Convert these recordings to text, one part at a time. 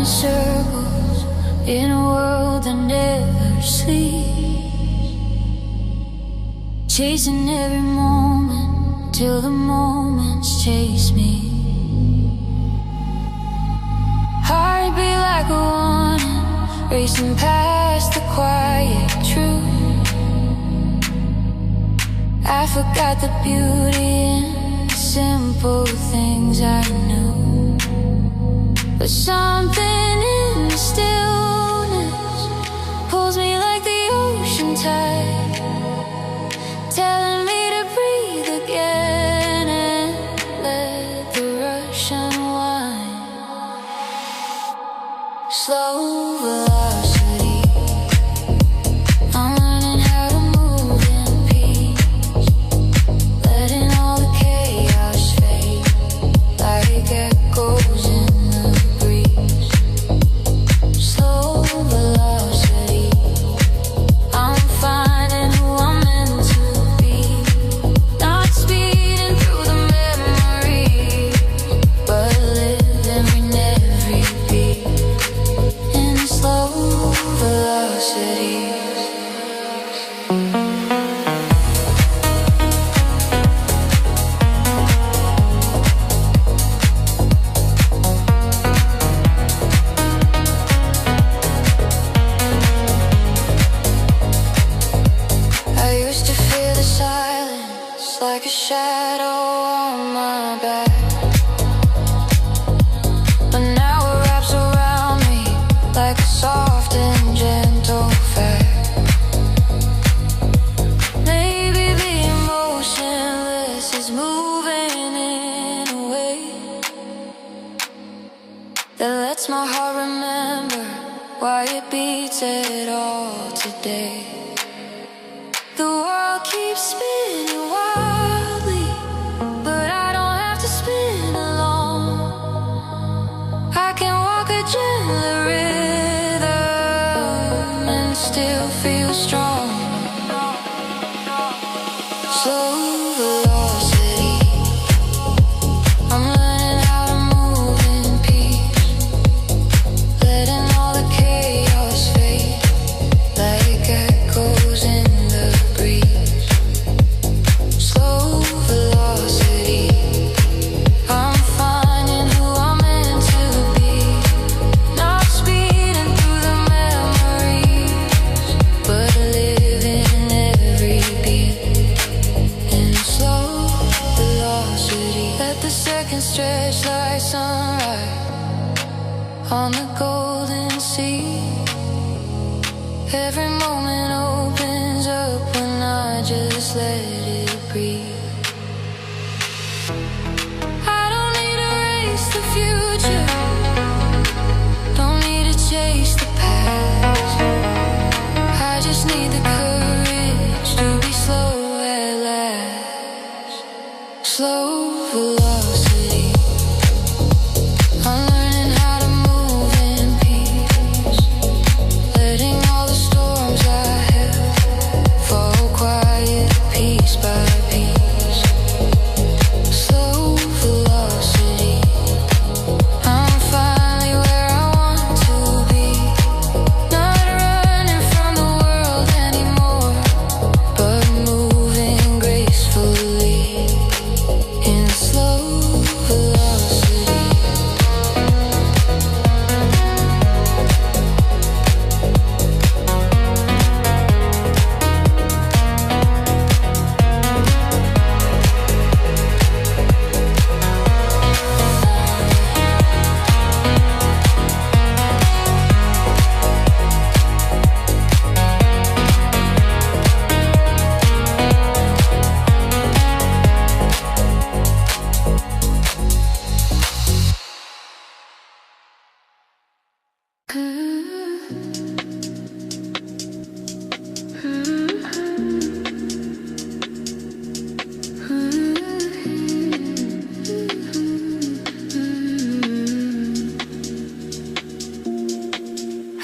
circles in a world that never sleeps, chasing every moment till the moments chase me. Heartbeat like a warning, racing past the quiet truth. I forgot the beauty in the simple things I knew. But something in the stillness pulls me like the ocean tide, telling me to breathe again and let the rush unwind. Slow velocity, I'm learning how to move in peace, letting all the chaos fade like echoes in the breeze. Slow velocity, I'm finding who I'm meant to be, not speeding through the memory, but living in every beat in slow velocity. I used to feel the silence like a shadow on my back, but now it wraps around me like a soft and gentle fact. Maybe being motionless is moving in a way that lets my heart remember why it beats at all today. The world keeps spinning wildly, but I don't have to spin alone. I can walk a gentler rhythm and still feel strong. Slow velocity, I'm learning how to move in peace, letting all the chaos fade like echoes in the breeze. Slow velocity, I'm finding who I'm meant to be, not speeding through the memories, but living every beat in slow velocity. Let the seconds stretch like sunrise on the golden sea. Every moment opens up when I just let it breathe. I don't need to race the future, don't need to chase the past. I just need the courage to be slow at last. Slow velocity, I'm learning how to move in peace, letting all the storms I have fall quiet piece by piece. Slow velocity, I'm finally where I want to be, not running from the world anymore, but moving gracefully in slow velocity.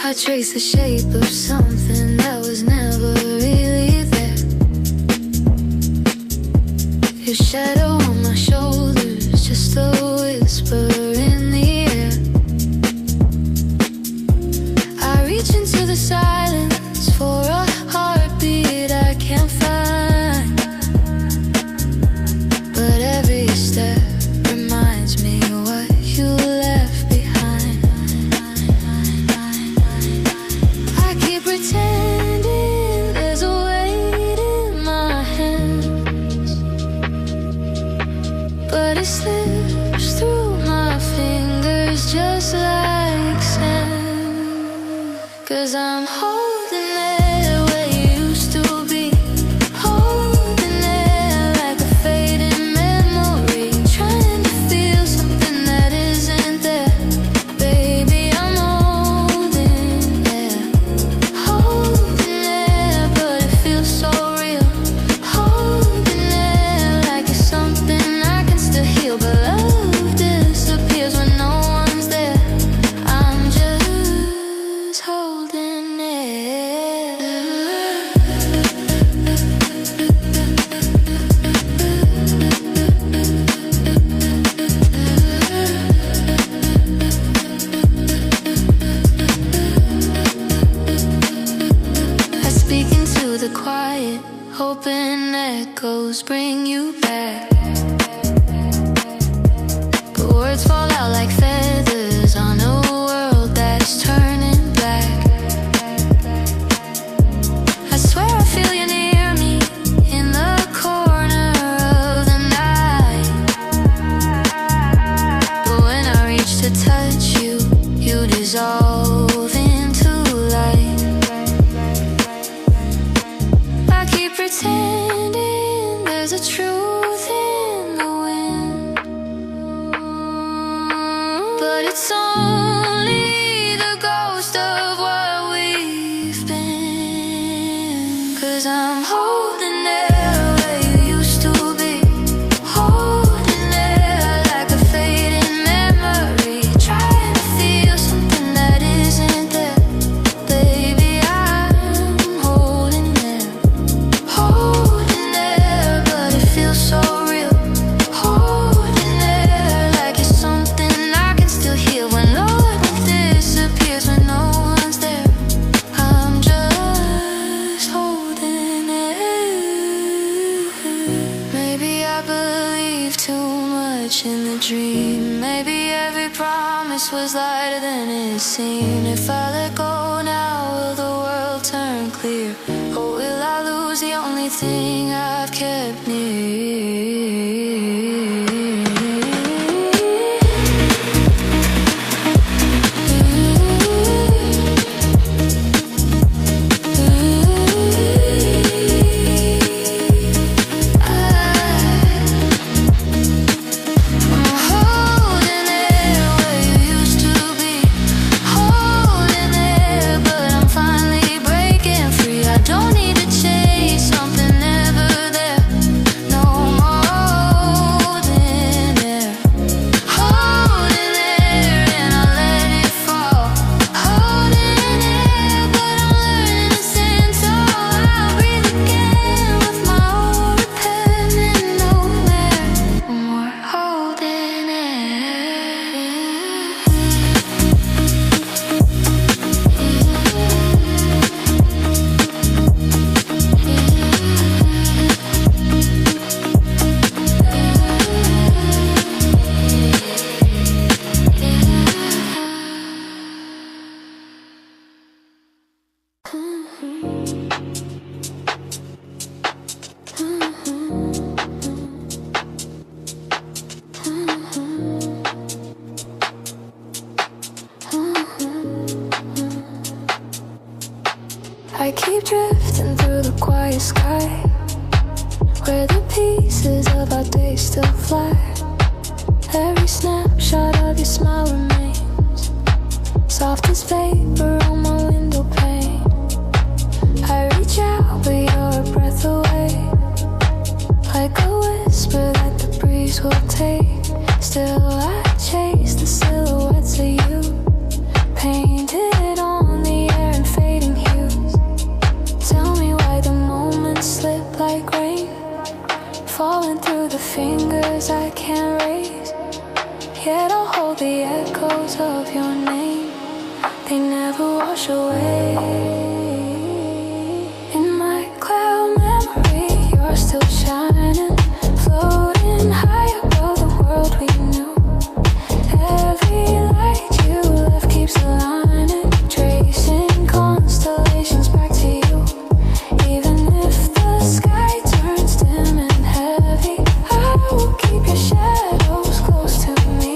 I trace the shape of something that was never really there. Your shadow on my shoulders, just a whisper in the air. just like sand. 'Cause I'm holding there where you used to be, holding there like a faded memory, trying to feel something that isn't there. Baby, I'm holding there, but it feels so real. Holding there like it's something I can still heal, but love disappears when no one's there. I'm just holding it. I speak into the quiet, hoping echoes bring you back. But words fall out like feathers on a world that's turning black. I swear I feel you near me in the corner of the night. But when I reach to touch you, you dissolve into light. I keep pretending there's a truth in the wind, but it's only the ghost of what we've been. 'Cause I'm holding there where you used to be, holding there like a fading memory, trying to feel something that isn't there. Baby, I'm holding there, but it feels so real. Holding there like it's something I can still heal when love disappears when no one's there. I'm just holding it. Maybe I believe too much in the dream. Maybe every promise was lighter than it seemed. If I let go now, will the world turn clear? Or will I lose the only thing I've kept near? Don't need to chase something never there. No I keep drifting through the quiet sky, where the pieces of our day still fly. Every snapshot of your smile remains soft as vapor on my window pane. I reach out, but you're a breath away, like a whisper that the breeze will take. Still I chase the silhouettes of you, painted on the air in fading hues. Tell me why the moments slip like rain, falling through the fingers I can't raise. Yet I'll hold the echoes of your name, they never wash away. In my cloud memory, you're still shining, floating high above the world we knew. Every light you left keeps aligning, tracing constellations back to you. Even if the sky turns dim and heavy, I will keep your shadows close to me.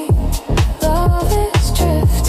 Love is drifting.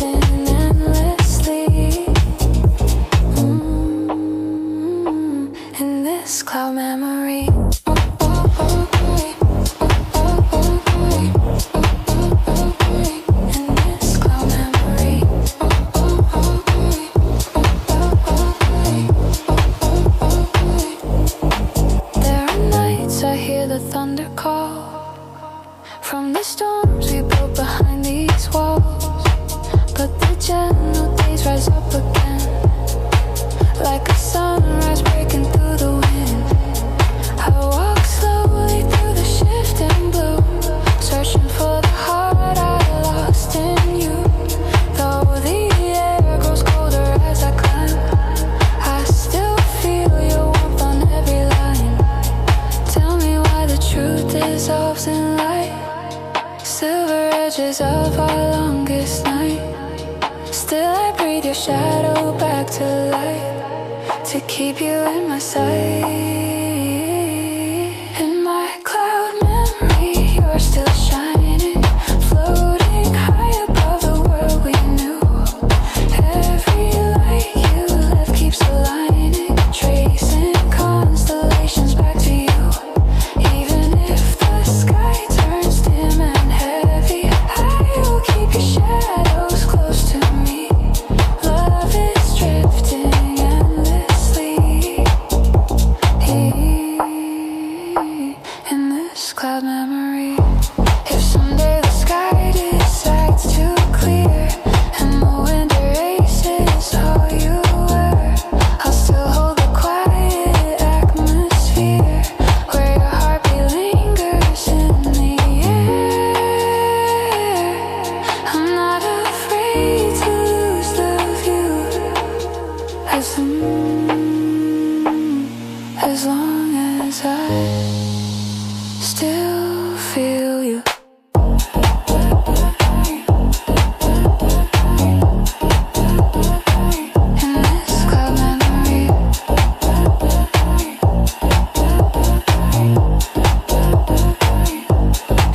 Still I breathe your shadow back to life, to keep you in my sight. In my cloud memory, you're still shining, floating high above the world we knew. Every light you left keeps aligning, tracing constellations back to you. Even if the sky turns dim and heavy, I will keep your shadows close to me. Love is drifting endlessly in this cloud memory. If someday the sky decides to clear and the wind erases all you were, I'll still hold the quiet atmosphere where your heartbeat lingers in the air. I'm not afraid to lose the view, as long as I still feel you. In this cloud memory,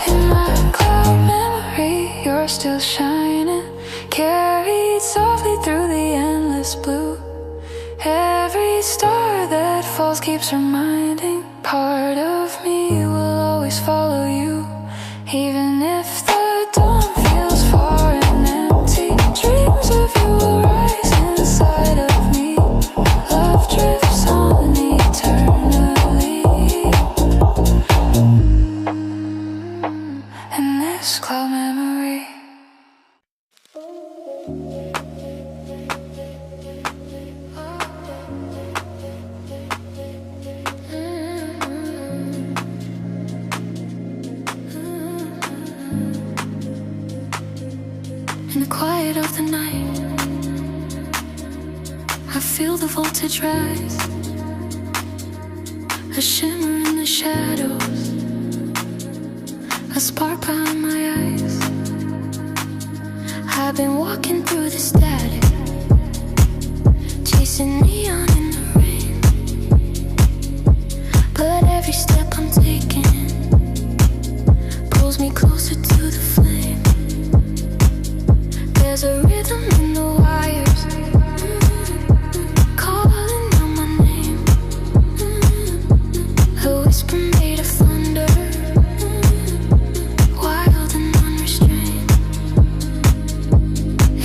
in my cloud memory, you're still shining, carried softly through the endless blue. Every star that falls keeps reminding, part of me will always follow you. Even if the dawn feels far and empty, dreams of you will rise inside of me. Love drifts on eternally in this cloud memory. In the quiet of the night, I feel the voltage rise, a shimmer in the shadows, a spark behind my eyes. I've been walking through the static, chasing neon in the rain, but every step I'm taking pulls me closer to the flame. There's a rhythm in the wires, calling out my name. A whisper made of thunder, wild and unrestrained.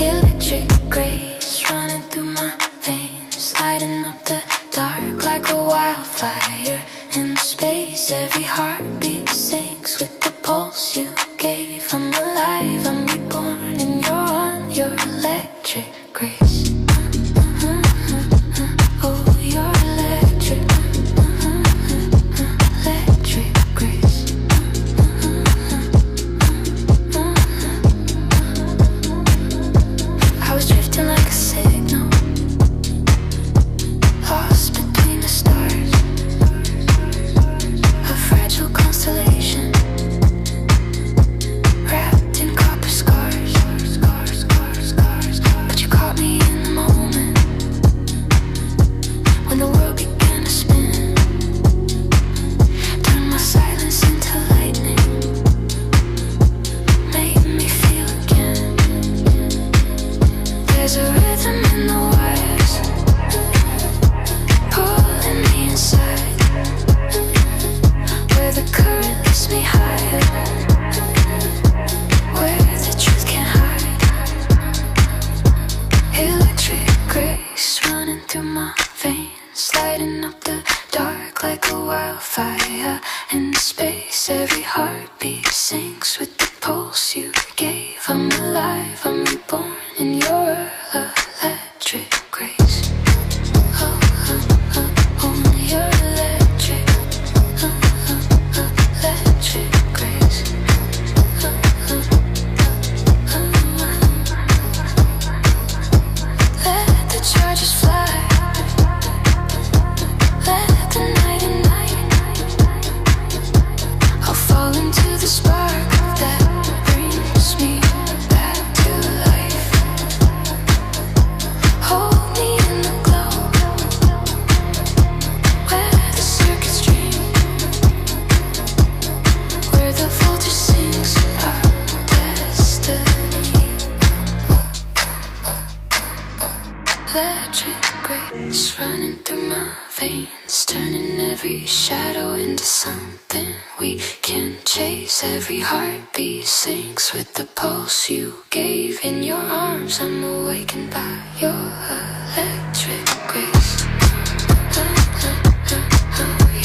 Electric grace running through my veins, lighting up the dark like a wildfire in space. Every heartbeat syncs with the pulse you gave. I'm alive, I'm reborn, and you're on your electric grace. Oh, your electric, electric grace. I was drifting like a signal, lost between the stars, a fragile constellation wrapped in copper scars. But you caught me in the moment when the world began to spin. Turned my silence into lightning, made me feel again. There's a rhythm in the wires, pulling me inside, where the current lifts me higher, where the truth can't hide. Electric grace running through my veins, lighting up the dark like a wildfire in space. Every heartbeat syncs with the pulse you gave. I'm alive, I'm reborn in your electric grace. Oh, your electric, electric grace. Let the charges fly, let the night ignite. electric grace running through my veins, turning every shadow into something we can chase. Every heartbeat syncs with the pulse you gave. In your arms I'm awakened by your electric grace.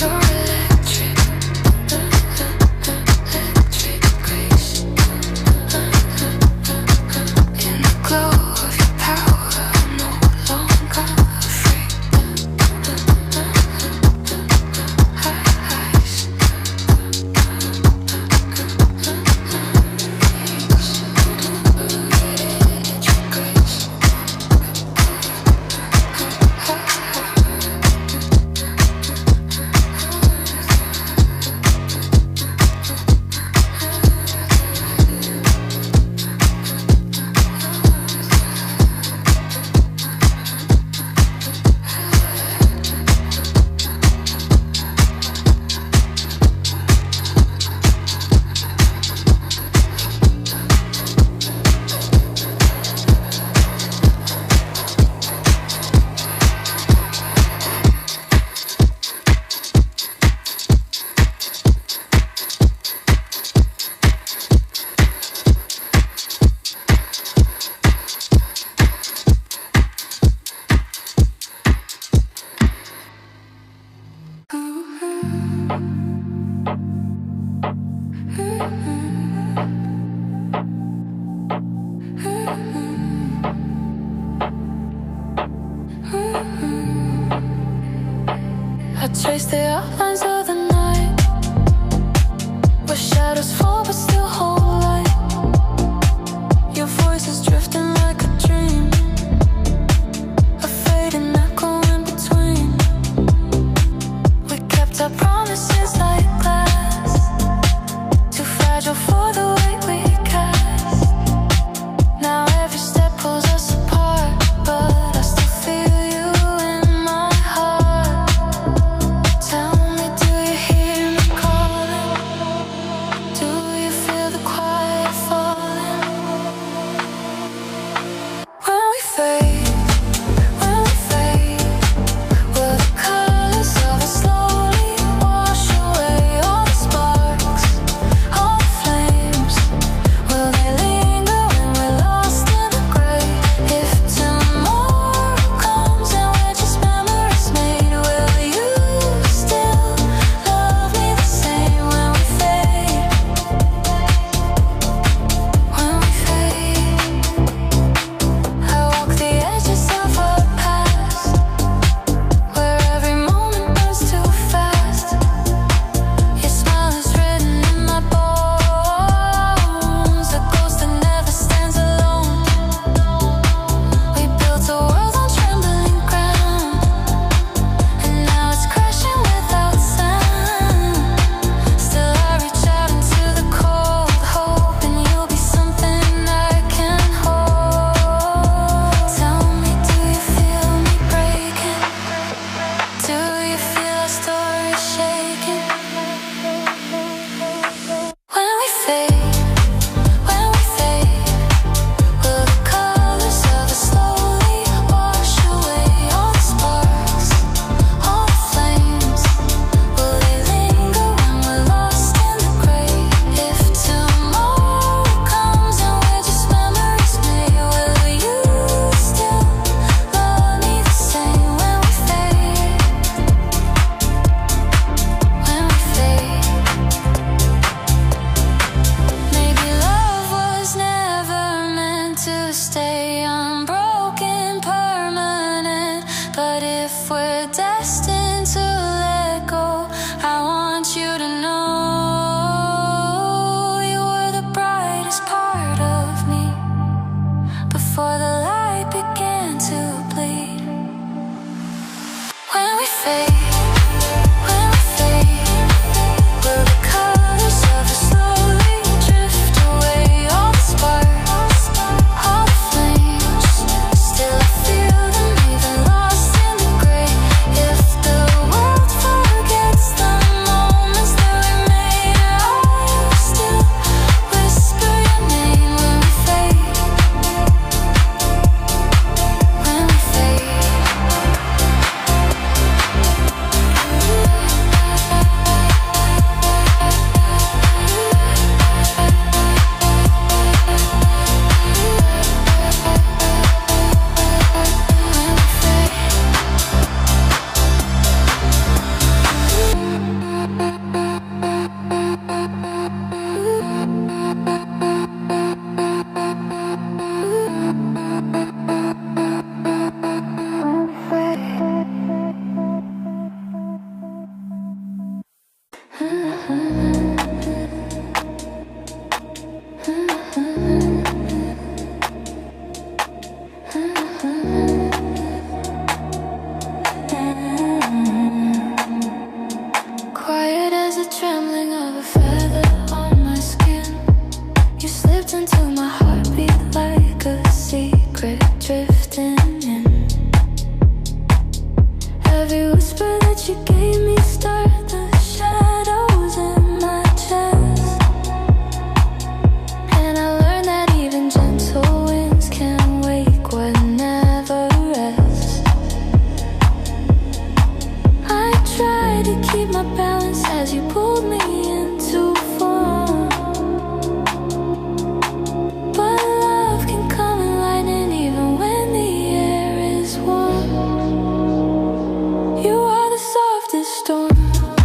Your electric grace. In the glow of your power, I'm no longer afraid. I trace the outlines of the night, where shadows fall but still hold light. Your voice is drifting like a dream, a fading echo in between. We kept our promises like glass, too fragile for the weight we cast. Now every step pulls us apart, but I still feel you in my heart. Tell me, do you hear me calling? Do you feel the quiet falling? When we fade, will the colors of us slowly wash away all the sparks, all the flames? Will they linger when we're lost in the gray? If tomorrow comes and we're just memories made, will you still love me the same when we fade? When we fade, I walk the edges of our past, where every moment burns too fast. Your smile is written in my bones, a ghost that never stands alone. We built a world on trembling ground, and now it's crashing without sound. Still I reach out into the cold, hoping you'll be something I can hold. Tell me, do you feel me breaking? Do you feel our story shaking? When we fade, will the colors of us slowly wash away all the sparks, all the flames? Will they linger when we're lost in the gray? If tomorrow comes and we're just memories made, will you still love me the same when we fade? When we fade. Maybe love was never meant to stay unbroken, permanent. But if we're destined to let go, I want you to know you were the brightest part of me before the light began to bleed. When we fade, will the colors of us slowly drift away? All the sparks, all the flames. drifting in. Every whisper that you gave me stirred the shadows in my chest. And I learned that even gentle winds can wake what never rests. I tried to keep my balance as you pulled me into form. But love can come in lightning even when the air is warm. You are the softest storm.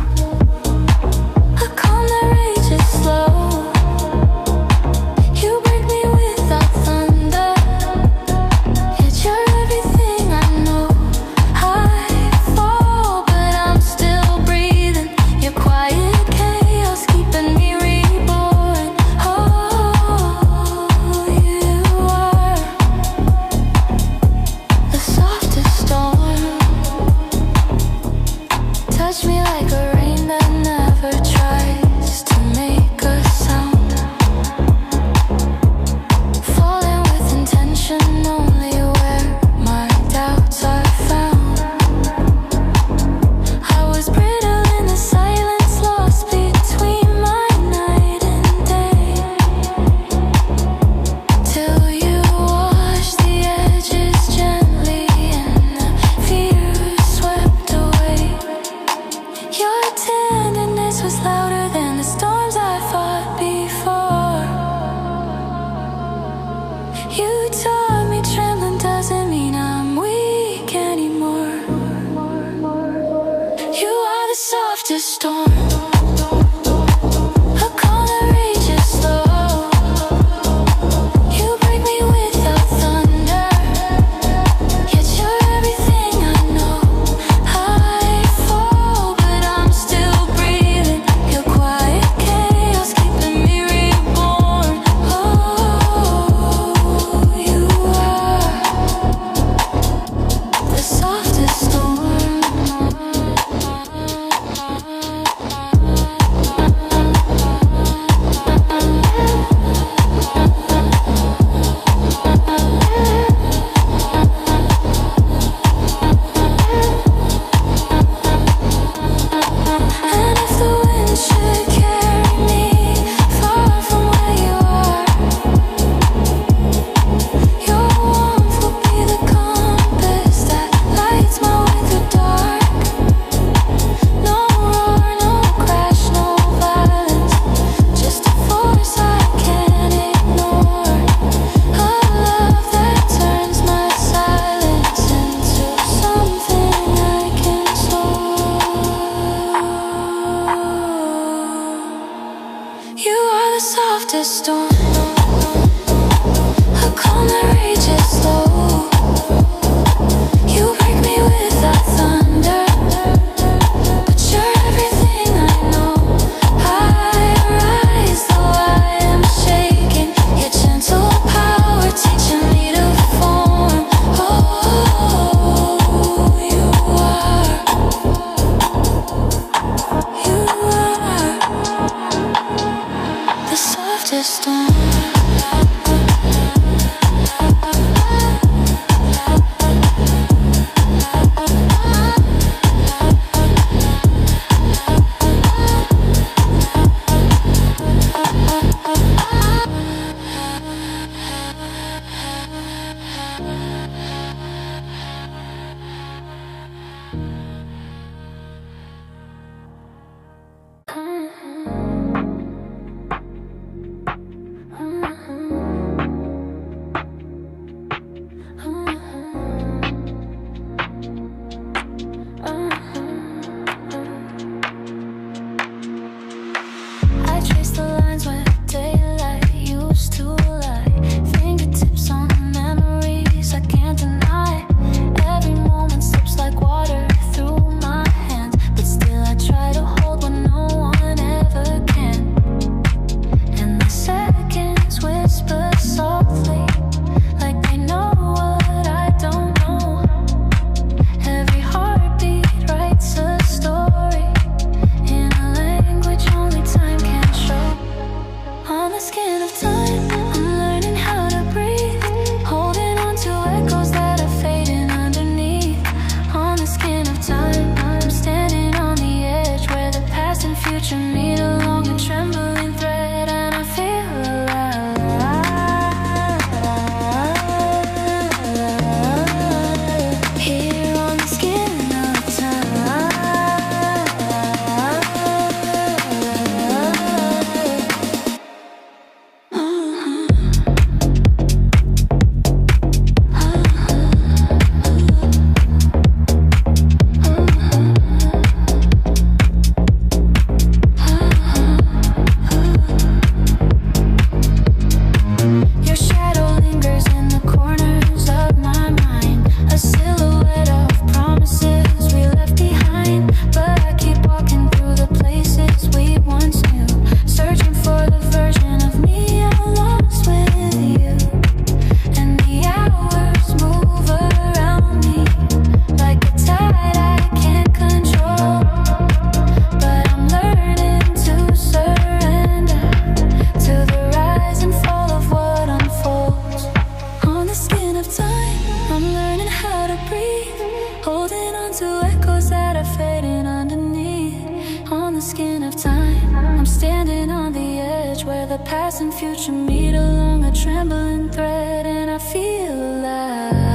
of time, I'm learning how to breathe, holding on to echoes that are fading underneath. On the skin of time, I'm standing on the edge where the past and future meet along a trembling thread, and I feel alive.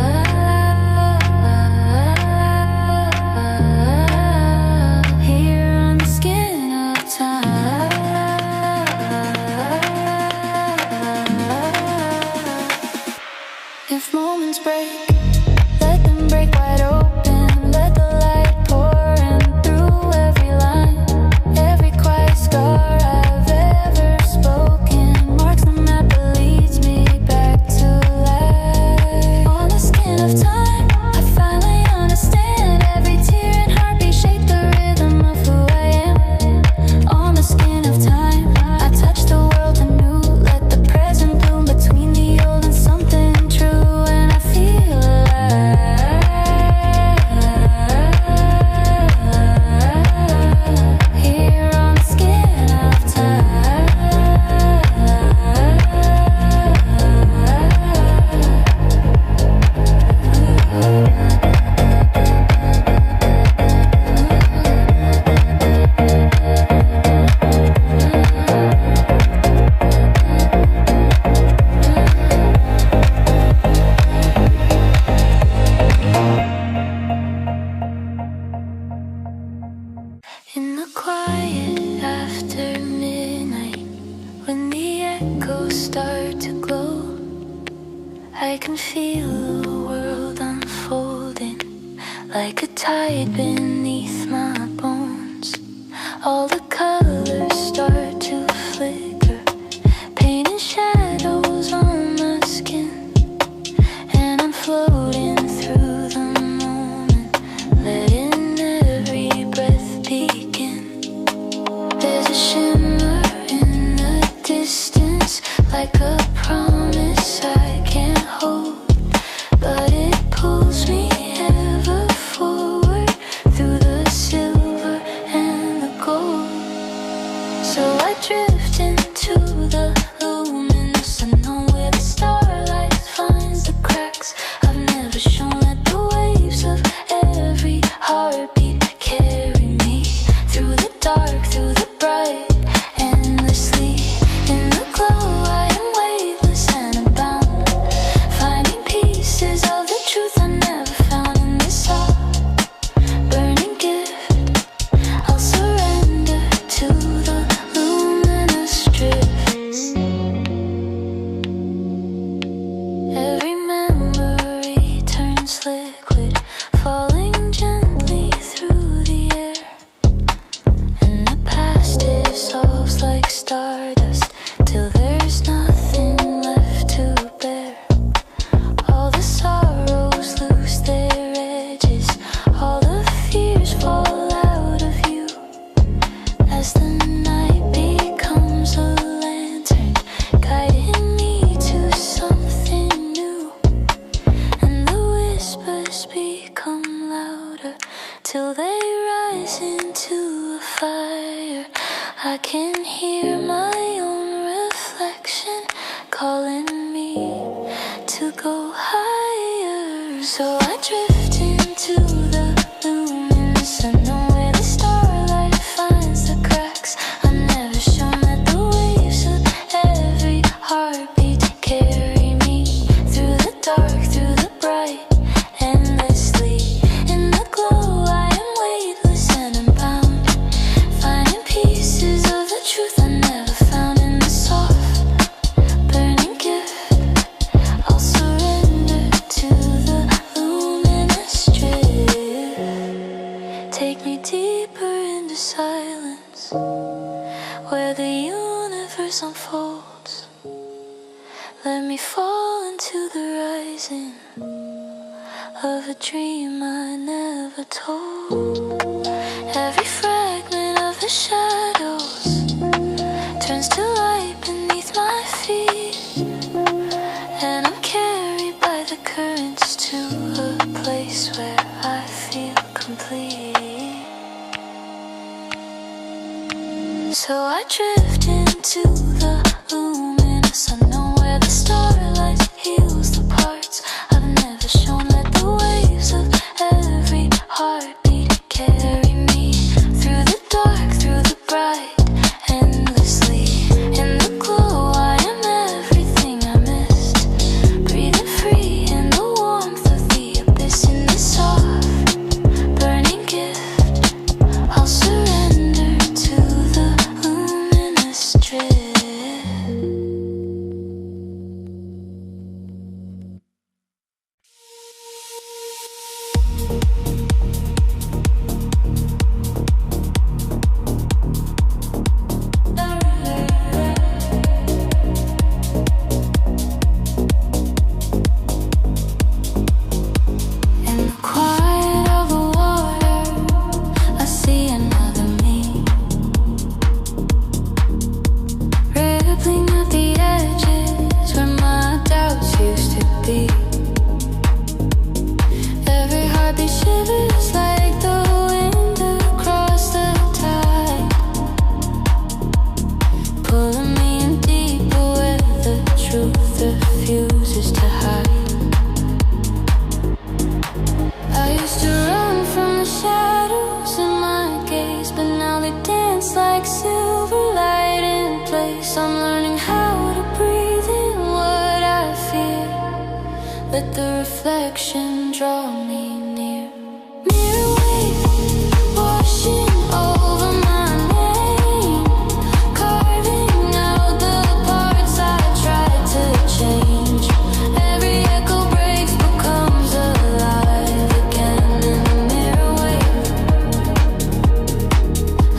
Here on the skin of time. If moments break, let them break wide open. Let the light pour in through every line. Every quiet scar I've ever spoken marks the map that leads me back to life. On the skin of time, I finally understand. Every tear and heartbeat shape the rhythm of who I am. On the skin of time, I touch the world anew. Let the present bloom between the old and something true, and I feel alive. Here on the skin of time. In the quiet after midnight, when the echoes start to glow, I can feel the world unfolding like a tide beneath my bones. All the colors start to flicker, painting shadows on my skin, and I'm floating through the moment, letting every breath begin. There's a shimmer in the distance, like a promise I can't hold, but it pulls me ever forward through the silver and the gold. So I drift into the luminous unknown where the starlight finds the cracks. I've never shown that the waves of every heartbeat carry me through the dark, through the bright, endlessly. In the glow I am weightless and unbound, finding pieces of the truth I never found in this heart. Burning gift, I'll surrender to the luminous drifts. Every memory turns liquid, falling gently through the air, and the past dissolves like stardust till there's nothing left to bear. All the sorrows lose their edges, all the fears fall out of you, as the night becomes a lantern, guiding me to something new. And the whispers become louder till they rise into a fire. I can hear my own reflection calling me to go higher. So I drift into the luminous unknown where the starlight finds the cracks. I've never shown that the waves of every heartbeat carry me through the dark, through the bright, endlessly. In the glow I am weightless and unbound, finding pieces of the truth I never found in the soft, burning gift. I'll surrender to the luminous drift. Take me deeper into silence, where the universe unfolds. Let me fall into the rising of a dream I never told. Every fragment of the shadows turns to light beneath my feet, and I'm carried by the currents to a place where I feel complete. So I drift into the luminous unknown where the starlight heals the parts I've reflection draw me near. Mirror wave washing over my name, carving out the parts I tried to change. Every echo breaks, becomes alive again in the mirror wave.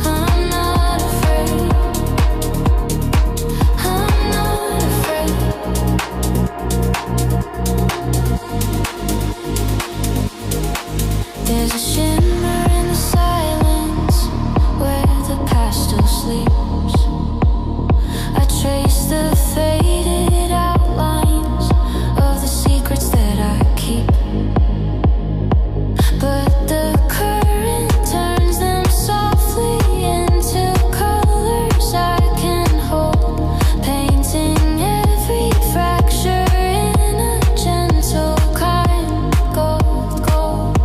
I'm not afraid. I'm not afraid. There's a shimmer in the silence where the past still sleeps. I trace the faded outlines of the secrets that I keep, but the current turns them softly into colors I can hold, painting every fracture in a gentle kind gold, gold.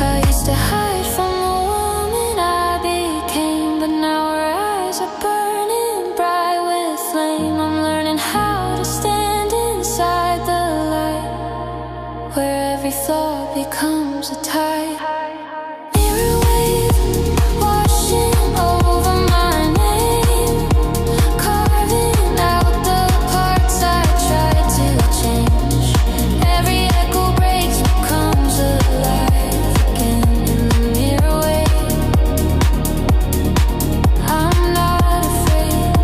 I used to hide from the woman I became, but now her eyes are burning bright with flame. I'm learning how to stand inside the light, where every flaw becomes a tide. Mirror wave washing over my name, carving out the parts I tried to change. Every echo breaks, becomes alive again in the mirror wave. I'm not afraid.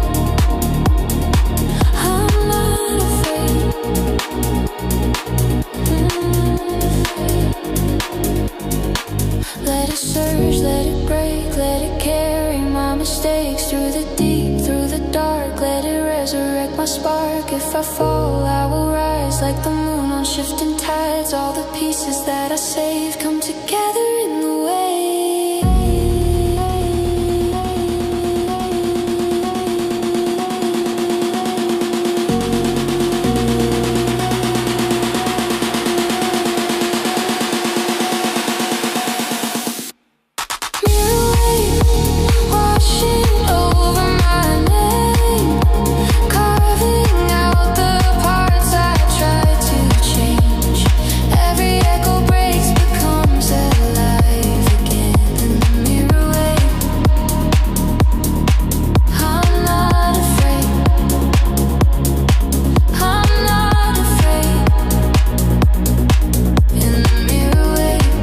I'm not afraid. Let it surge, let it break, let it carry my mistakes through the deep, through the dark. Let it resurrect my spark. If I fall, I will rise like the moon on shifting tides. All the pieces that I saved come together in the wave. Mirror wave washing over my name, carving out the parts I tried to change. Every echo breaks, becomes alive again in the mirror wave. I'm not afraid. I'm not afraid. In the mirror wave,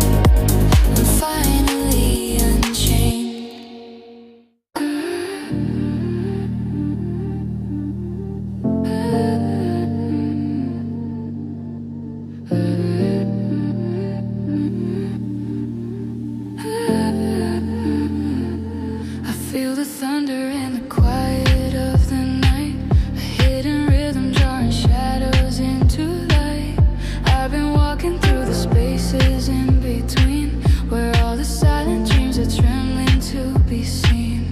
I'm finally unchained. I feel the thunder in the quiet of the night, a hidden rhythm drawing shadows into light. I've been walking through the spaces in between, where all the silent dreams are trembling to be seen.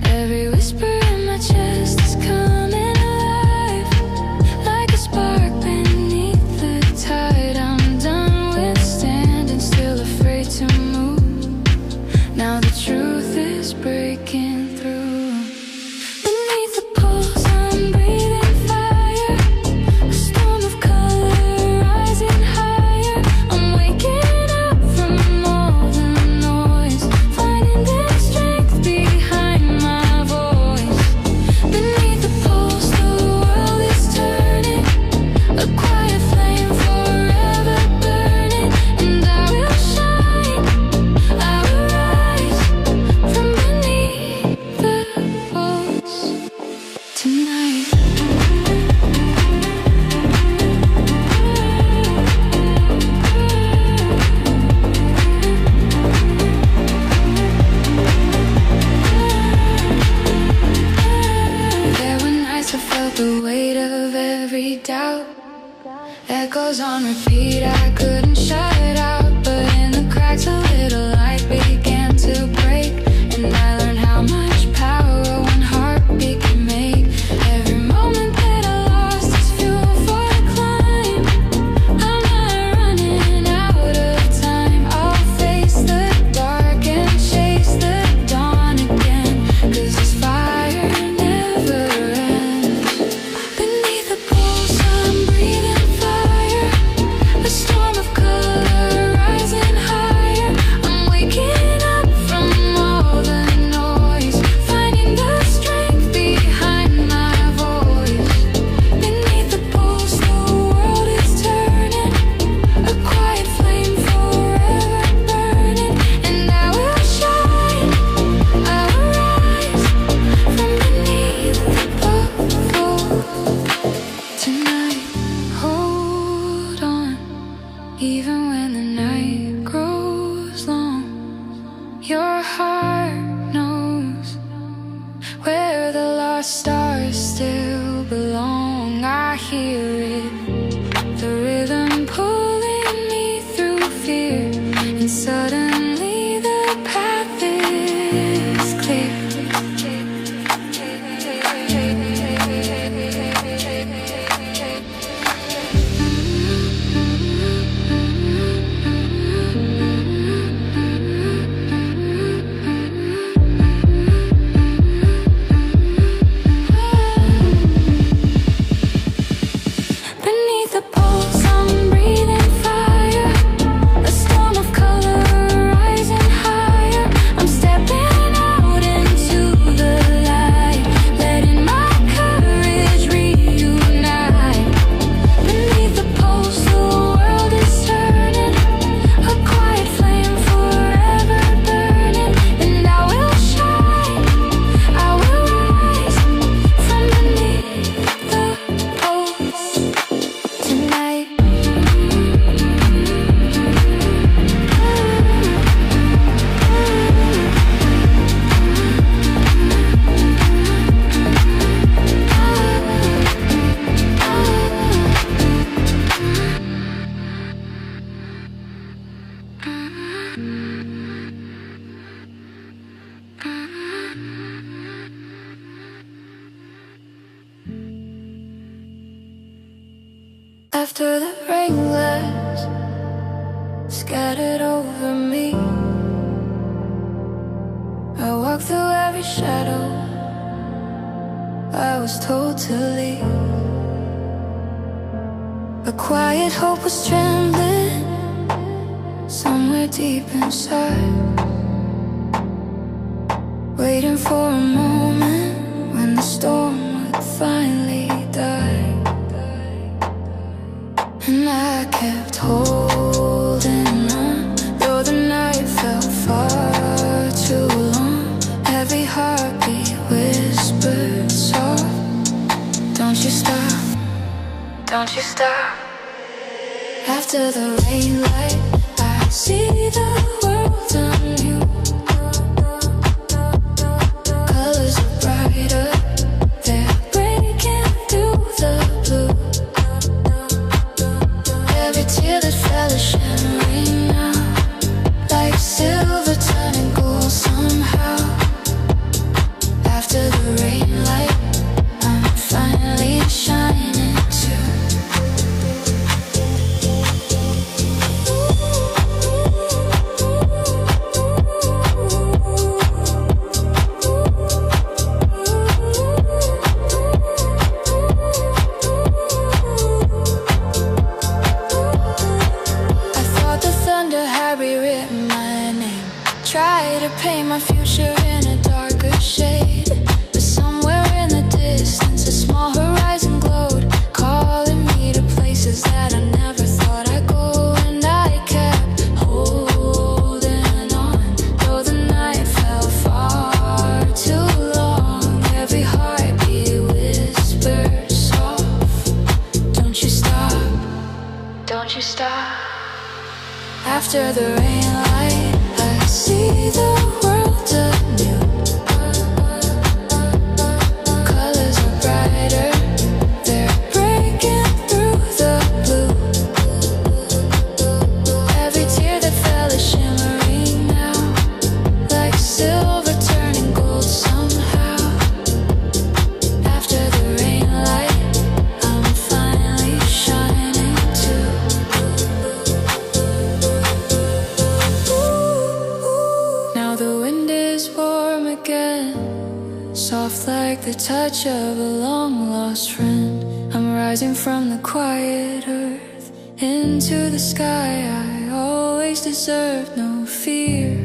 Every whisper in my chest is coming alive, like a spark beneath the tide. I'm done with standing still, afraid to move. Now the truth is breaking through. Beneath the pulse, I'm breathing fire, a storm of color rising higher. I'm waking up from all the noise, finding the strength behind my voice. Beneath the pulse, the world is turning, a quiet flame forever burning, and I will shine, I will rise from beneath the pulse tonight. There were nights I felt the weight of every doubt, echoes on repeat, I couldn't shut it out. But in the cracks a little light began to break, and I learned how much power one heartbeat can make. Every moment that I lost is fuel for the climb. I'm not running out of time, I'll face the dark and chase the dawn again, 'cause this fire never ends. Beneath the pulse, I'm breathing fire, a storm of Even when the night grows long, your heart knows where the lost stars still belong. I hear it, the rhythm pulling me through fear, and suddenly the path is clear. After the rain glass scattered over me, I walked through every shadow I was told to leave. A quiet hope was trembling somewhere deep inside, waiting for a moment when the storm would finally die. And I kept holding on, though the night felt far too long. Every heartbeat whispered soft, don't you stop, don't you stop. After the rain light, I see the world anew. Colors are brighter, they're breaking through the blue. Every tear that fell is shimmering now, like silver turning gold somehow. After the rain light, I'm finally shining too. Try to paint my future in a darker shade, but somewhere in the distance a small horizon glowed, calling me to places that I never thought I'd go. And I kept holding on, though the night fell far too long. Every heartbeat whispered soft, don't you stop, don't you stop. After the rain light, I see the world anew. Colors are brighter, they're breaking through the blue. Every tear that fell is shimmering now, like silver turning gold somehow. After the rain light, I'm finally shining too. Now the wind is warm again, soft like the touch of a long-lost friend. I'm rising from the quiet earth into the sky I always deserved. No fear,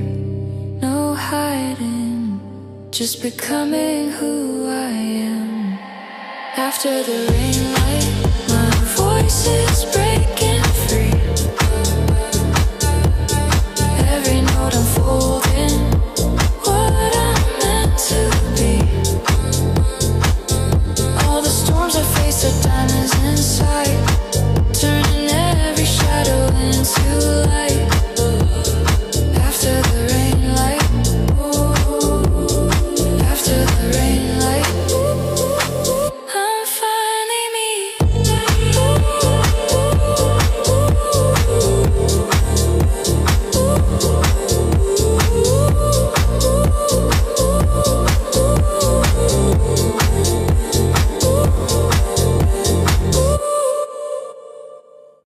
no hiding, just becoming who I am. After the rain light, my voice is breaking free. Every note unfolding what I'm meant to be. All the storms I face are diamonds inside.